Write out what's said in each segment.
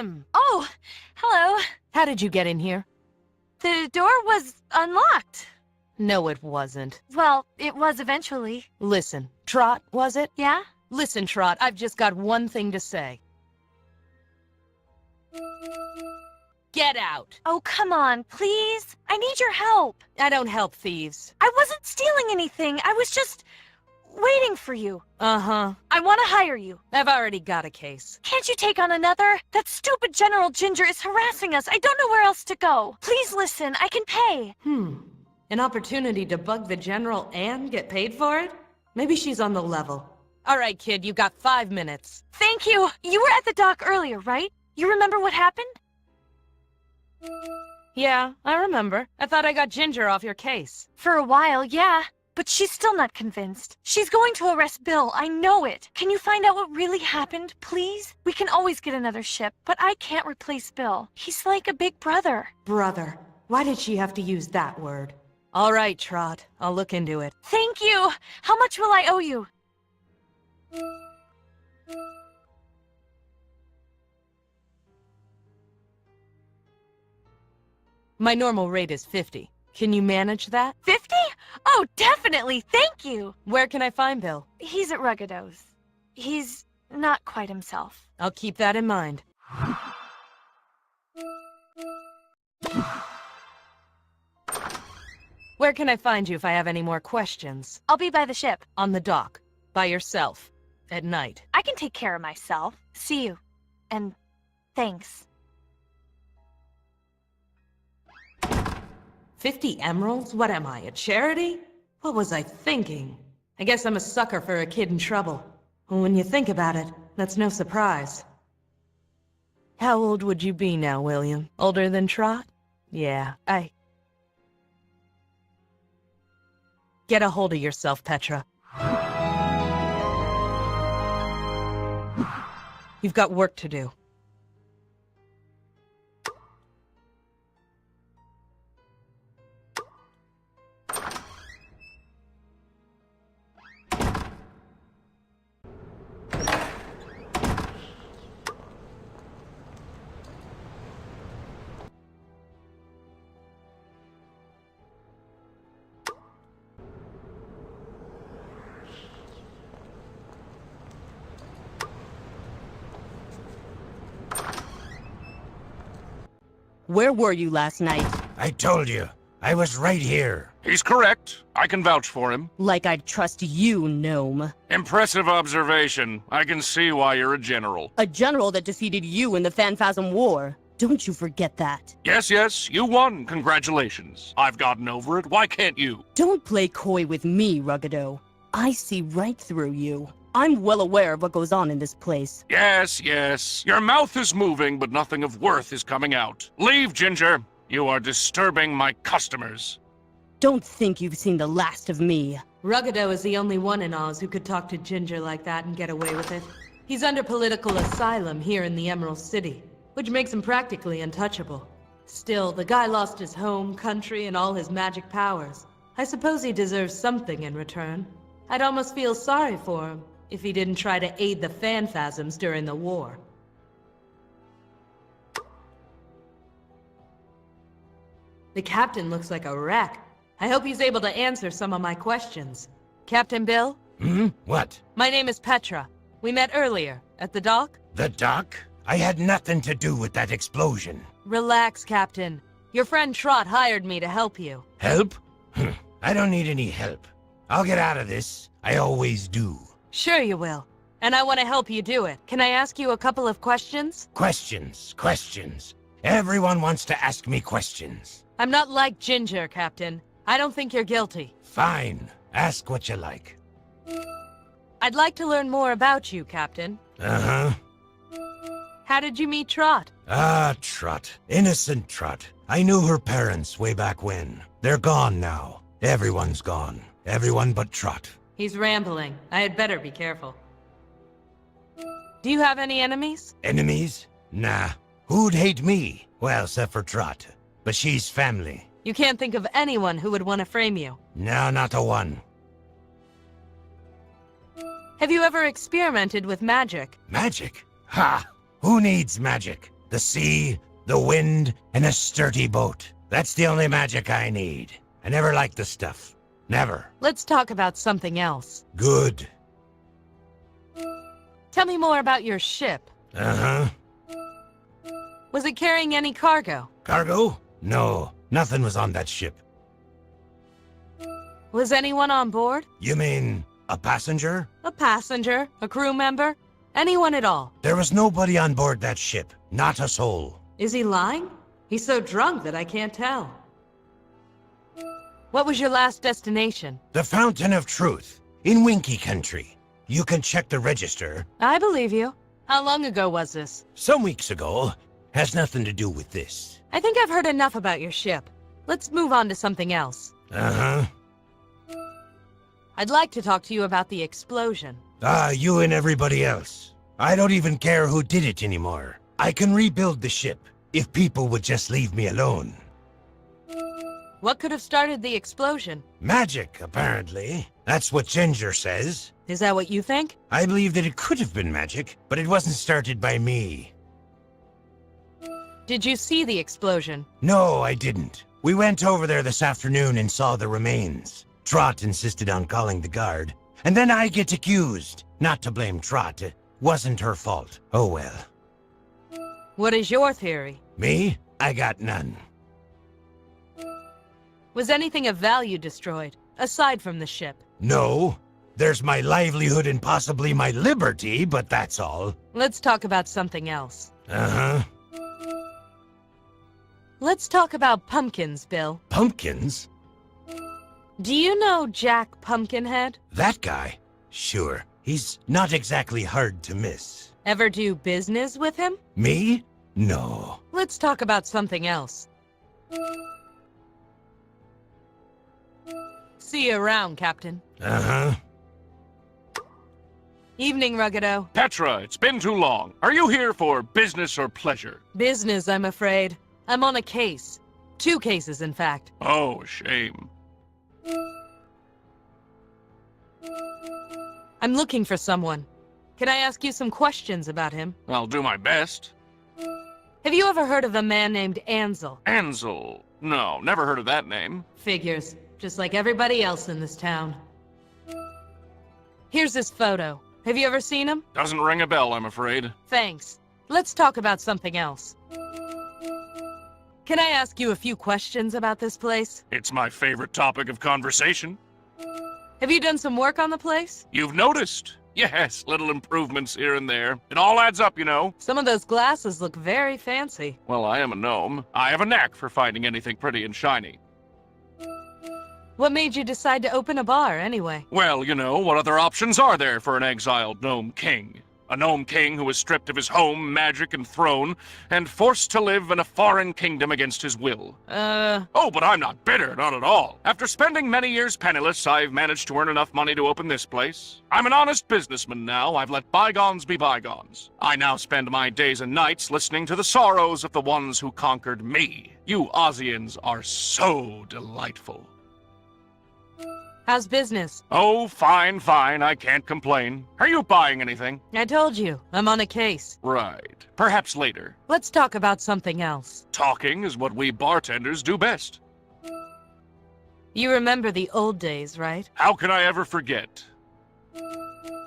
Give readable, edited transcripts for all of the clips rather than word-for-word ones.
Welcome! Oh, hello. How did you get in here? The door was unlocked. No, it wasn't. Well, it was eventually. Listen, Trot, was it? Yeah? Listen, Trot, I've just got one thing to say. Get out! Oh, come on, please. I need your help. I don't help thieves. I wasn't stealing anything. I was just waiting for you. Uh-huh. I want to hire you. I've already got a case. Can't you take on another? That stupid General Ginger is harassing us. I don't know where else to go. Please listen, I can pay. An opportunity to bug the General and get paid for it? Maybe she's on the level. All right, kid, you got 5 minutes. Thank you. You were at the dock earlier, right? You remember what happened? Yeah, I remember. I thought I got Ginger off your case. For a while, yeah. But she's still not convinced. She's going to arrest Bill, I know it. Can you find out what really happened, please? We can always get another ship, but I can't replace Bill. He's like a big brother. Brother. Why did she have to use that word? All right, Trot. I'll look into it. Thank you! How much will I owe you? My normal rate is 50. Can you manage that? 50? Oh, definitely! Thank you! Where can I find Bill? He's at Ruggido's. He's not quite himself. I'll keep that in mind. Where can I find you if I have any more questions? I'll be by the ship. On the dock. By yourself. At night. I can take care of myself. See you. And thanks. 50 emeralds? What am I, a charity? What was I thinking? I guess I'm a sucker for a kid in trouble. Well, when you think about it, that's no surprise. How old would you be now, William? Older than Trot? Yeah, Get a hold of yourself, Petra. You've got work to do. Where were you last night? I told you. I was right here. He's correct. I can vouch for him. Like I'd trust you, gnome. Impressive observation. I can see why you're a general. A general that defeated you in the Phanphasm War. Don't you forget that. Yes, you won. Congratulations. I've gotten over it. Why can't you? Don't play coy with me, Ruggido. I see right through you. I'm well aware of what goes on in this place. Yes. Your mouth is moving, but nothing of worth is coming out. Leave, Ginger. You are disturbing my customers. Don't think you've seen the last of me. Ruggido is the only one in Oz who could talk to Ginger like that and get away with it. He's under political asylum here in the Emerald City, which makes him practically untouchable. Still, the guy lost his home, country, and all his magic powers. I suppose he deserves something in return. I'd almost feel sorry for him if he didn't try to aid the Phanphasms during the war. The captain looks like a wreck. I hope he's able to answer some of my questions. Captain Bill? What? My name is Petra. We met earlier, at the dock? The dock? I had nothing to do with that explosion. Relax, Captain. Your friend Trot hired me to help you. Help? I don't need any help. I'll get out of this. I always do. Sure you will. And I want to help you do it. Can I ask you a couple of questions? Questions. Everyone wants to ask me questions. I'm not like Ginger, Captain. I don't think you're guilty. Fine. Ask what you like. I'd like to learn more about you, Captain. Uh-huh. How did you meet Trot? Ah, Trot. Innocent Trot. I knew her parents way back when. They're gone now. Everyone's gone. Everyone but Trot. He's rambling. I had better be careful. Do you have any enemies? Enemies? Nah. Who'd hate me? Well, except for Trot. But she's family. You can't think of anyone who would want to frame you. No, not a one. Have you ever experimented with magic? Magic? Ha! Who needs magic? The sea, the wind, and a sturdy boat. That's the only magic I need. I never liked the stuff. Never. Let's talk about something else. Good. Tell me more about your ship. Uh-huh. Was it carrying any cargo? Cargo? No, nothing was on that ship. Was anyone on board? You mean a passenger? A passenger? A crew member? Anyone at all? There was nobody on board that ship. Not a soul. Is he lying? He's so drunk that I can't tell. What was your last destination? The Fountain of Truth, in Winky Country. You can check the register. I believe you. How long ago was this? Some weeks ago. Has nothing to do with this. I think I've heard enough about your ship. Let's move on to something else. Uh-huh. I'd like to talk to you about the explosion. You and everybody else. I don't even care who did it anymore. I can rebuild the ship, if people would just leave me alone. What could have started the explosion? Magic, apparently. That's what Ginger says. Is that what you think? I believe that it could have been magic, but it wasn't started by me. Did you see the explosion? No, I didn't. We went over there this afternoon and saw the remains. Trot insisted on calling the guard, and then I get accused. Not to blame Trot. It wasn't her fault. Oh well. What is your theory? Me? I got none. Was anything of value destroyed, aside from the ship? No. There's my livelihood and possibly my liberty, but that's all. Let's talk about something else. Uh-huh. Let's talk about pumpkins, Bill. Pumpkins? Do you know Jack Pumpkinhead? That guy? Sure. He's not exactly hard to miss. Ever do business with him? Me? No. Let's talk about something else. See you around, Captain. Uh-huh. Evening, Ruggido. Petra, it's been too long. Are you here for business or pleasure? Business, I'm afraid. I'm on a case. 2 cases, in fact. Oh, shame. I'm looking for someone. Can I ask you some questions about him? I'll do my best. Have you ever heard of a man named Ansel? Ansel? No, never heard of that name. Figures. Just like everybody else in this town. Here's his photo. Have you ever seen him? Doesn't ring a bell, I'm afraid. Thanks. Let's talk about something else. Can I ask you a few questions about this place? It's my favorite topic of conversation. Have you done some work on the place? You've noticed. Yes, little improvements here and there. It all adds up, you know. Some of those glasses look very fancy. Well, I am a gnome. I have a knack for finding anything pretty and shiny. What made you decide to open a bar, anyway? Well, you know, what other options are there for an exiled gnome king? A gnome king who was stripped of his home, magic, and throne, and forced to live in a foreign kingdom against his will. Oh, but I'm not bitter, not at all. After spending many years penniless, I've managed to earn enough money to open this place. I'm an honest businessman now. I've let bygones be bygones. I now spend my days and nights listening to the sorrows of the ones who conquered me. You Ozians are so delightful. How's business? Oh, fine, fine. I can't complain. Are you buying anything? I told you, I'm on a case. Right. Perhaps later. Let's talk about something else. Talking is what we bartenders do best. You remember the old days, right? How can I ever forget?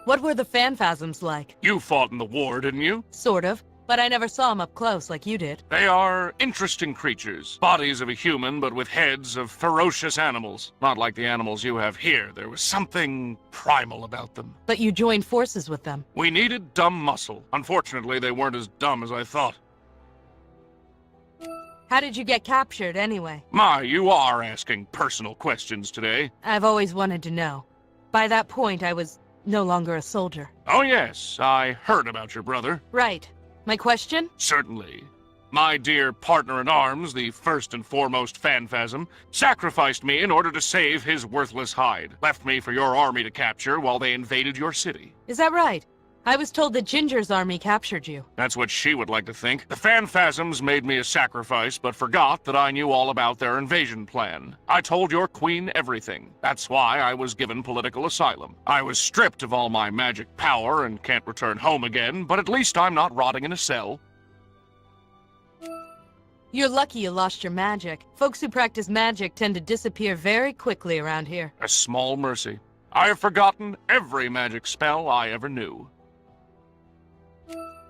What were the phanphasms like? You fought in the war, didn't you? Sort of, but I never saw them up close like you did. They are interesting creatures. Bodies of a human, but with heads of ferocious animals. Not like the animals you have here. There was something primal about them. But you joined forces with them. We needed dumb muscle. Unfortunately, they weren't as dumb as I thought. How did you get captured, anyway? My, you are asking personal questions today. I've always wanted to know. By that point, I was no longer a soldier. Oh yes, I heard about your brother. Right. My question? Certainly. My dear partner-in-arms, the first and foremost Phanphasm, sacrificed me in order to save his worthless hide. Left me for your army to capture while they invaded your city. Is that right? I was told that Ginger's army captured you. That's what she would like to think. The Phanphasms made me a sacrifice, but forgot that I knew all about their invasion plan. I told your queen everything. That's why I was given political asylum. I was stripped of all my magic power and can't return home again, but at least I'm not rotting in a cell. You're lucky you lost your magic. Folks who practice magic tend to disappear very quickly around here. A small mercy. I have forgotten every magic spell I ever knew.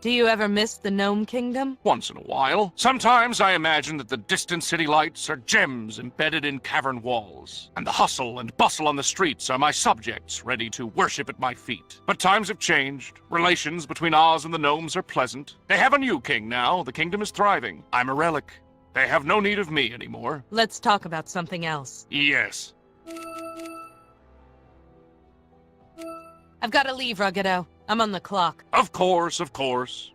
Do you ever miss the Gnome Kingdom? Once in a while. Sometimes I imagine that the distant city lights are gems embedded in cavern walls, and the hustle and bustle on the streets are my subjects ready to worship at my feet. But times have changed. Relations between Oz and the gnomes are pleasant. They have a new king now. The kingdom is thriving. I'm a relic. They have no need of me anymore. Let's talk about something else. Yes. I've got to leave, Ruggedo. I'm on the clock. Of course, of course.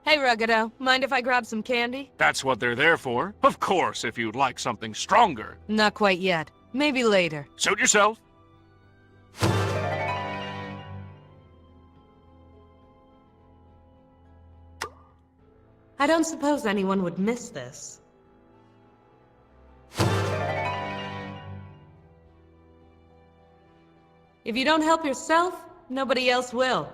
Hey, Ruggedo, mind if I grab some candy? That's what they're there for. Of course, if you'd like something stronger. Not quite yet. Maybe later. Suit yourself. I don't suppose anyone would miss this. If you don't help yourself, nobody else will.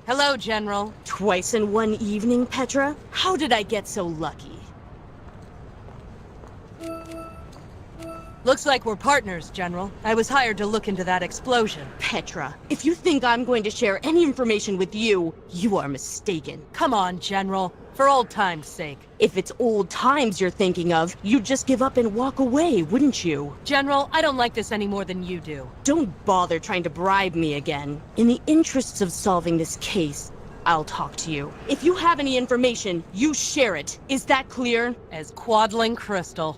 Hello, General. Twice in one evening, Petra? How did I get so lucky? Looks like we're partners, General. I was hired to look into that explosion. Petra, if you think I'm going to share any information with you, you are mistaken. Come on, General. For old time's sake. If it's old times you're thinking of, you'd just give up and walk away, wouldn't you? General, I don't like this any more than you do. Don't bother trying to bribe me again. In the interests of solving this case, I'll talk to you. If you have any information, you share it. Is that clear? As Quadling Crystal.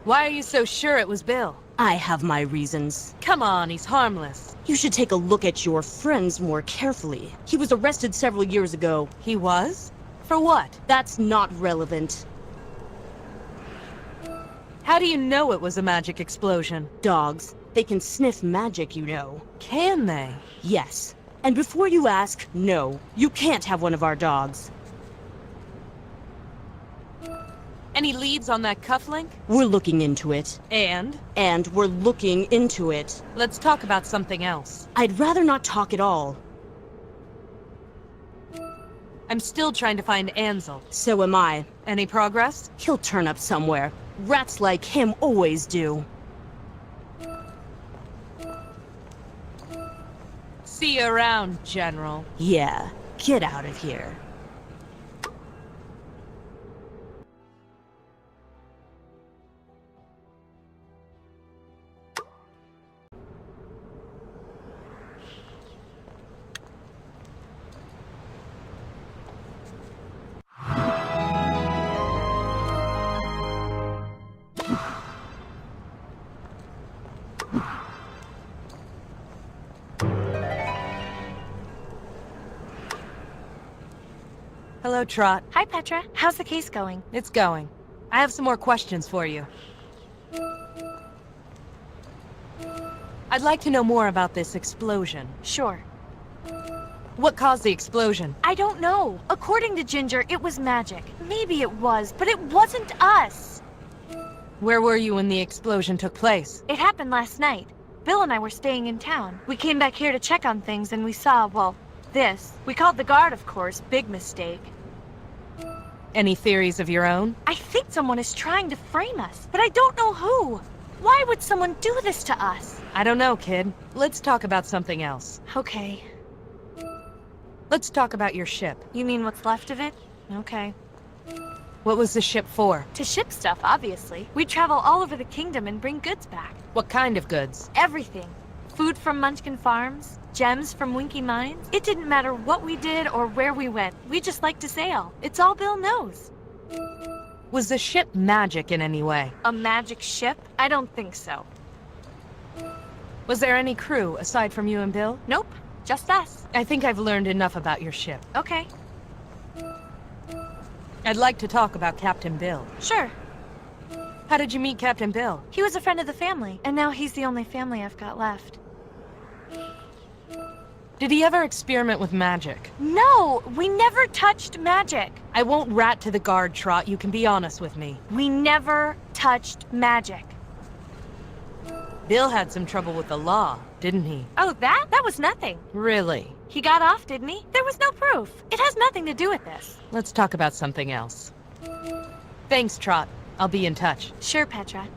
Why are you so sure it was Bill? I have my reasons. Come on, he's harmless. You should take a look at your friends more carefully. He was arrested several years ago. He was? For what? That's not relevant. How do you know it was a magic explosion? Dogs. They can sniff magic, you know. Can they? Yes. And before you ask, no. You can't have one of our dogs. Any leads on that cufflink? We're looking into it. And we're looking into it. let's talk about something else. I'd rather not talk at all. I'm still trying to find Ansel. So am I. Any progress? He'll turn up somewhere. Rats like him always do. See you around, General. Yeah, get out of here. Hello, Trot. Hi, Petra. How's the case going? It's going. I have some more questions for you. I'd like to know more about this explosion. Sure. What caused the explosion? I don't know. According to Ginger, it was magic. Maybe it was, but it wasn't us. Where were you when the explosion took place? It happened last night. Bill and I were staying in town. We came back here to check on things and we saw, well, this. We called the guard, of course. Big mistake. Any theories of your own? I think someone is trying to frame us, but I don't know who. Why would someone do this to us? I don't know, kid. Let's talk about something else. Okay. Let's talk about your ship. You mean what's left of it? Okay. What was the ship for? To ship stuff, obviously. We travel all over the kingdom and bring goods back. What kind of goods? Everything. Food from Munchkin Farms, gems from Winky Mines. It didn't matter what we did or where we went. We just like to sail. It's all Bill knows. Was the ship magic in any way? A magic ship? I don't think so. Was there any crew aside from you and Bill? Nope. Just us. I think I've learned enough about your ship. Okay. I'd like to talk about Captain Bill. Sure. How did you meet Captain Bill? He was a friend of the family, and now he's the only family I've got left. Did he ever experiment with magic? No! We never touched magic! I won't rat to the guard, Trot. You can be honest with me. We never touched magic. Bill had some trouble with the law, didn't he? Oh, that was nothing. Really? He got off, didn't he? There was no proof. It has nothing to do with this. Let's talk about something else. Thanks, Trot. I'll be in touch. Sure, Petra.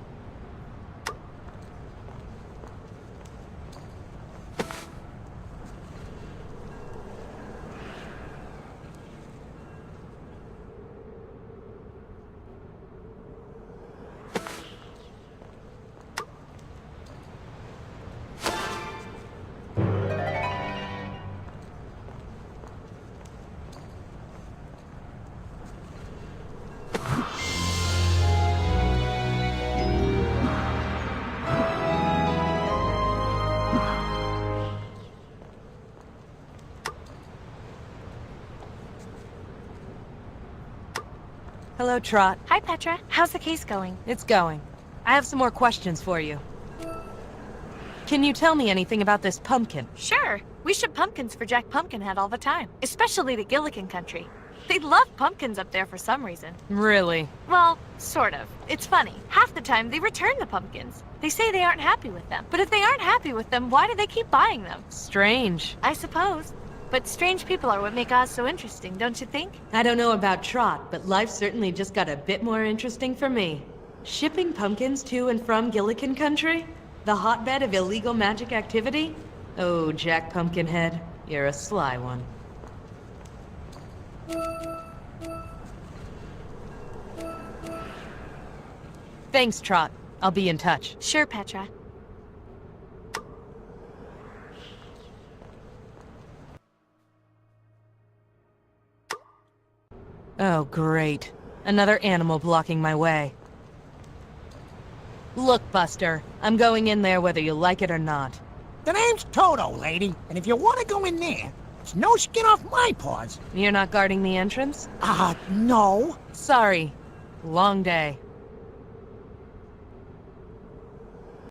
Hello, Trot. Hi, Petra. How's the case going? It's going. I have some more questions for you. Can you tell me anything about this pumpkin? Sure. We ship pumpkins for Jack Pumpkinhead all the time, especially to Gillikin country. They love pumpkins up there for some reason. Really? Well, sort of. It's funny. Half the time, they return the pumpkins. They say they aren't happy with them. But if they aren't happy with them, why do they keep buying them? Strange. I suppose. But strange people are what make Oz so interesting, don't you think? I don't know about Trot, but life certainly just got a bit more interesting for me. Shipping pumpkins to and from Gillikin country? The hotbed of illegal magic activity? Oh, Jack Pumpkinhead, you're a sly one. Thanks, Trot. I'll be in touch. Sure, Petra. Oh, great. Another animal blocking my way. Look, Buster, I'm going in there whether you like it or not. The name's Toto, lady, and if you want to go in there, it's no skin off my paws. You're not guarding the entrance? No. Sorry. Long day.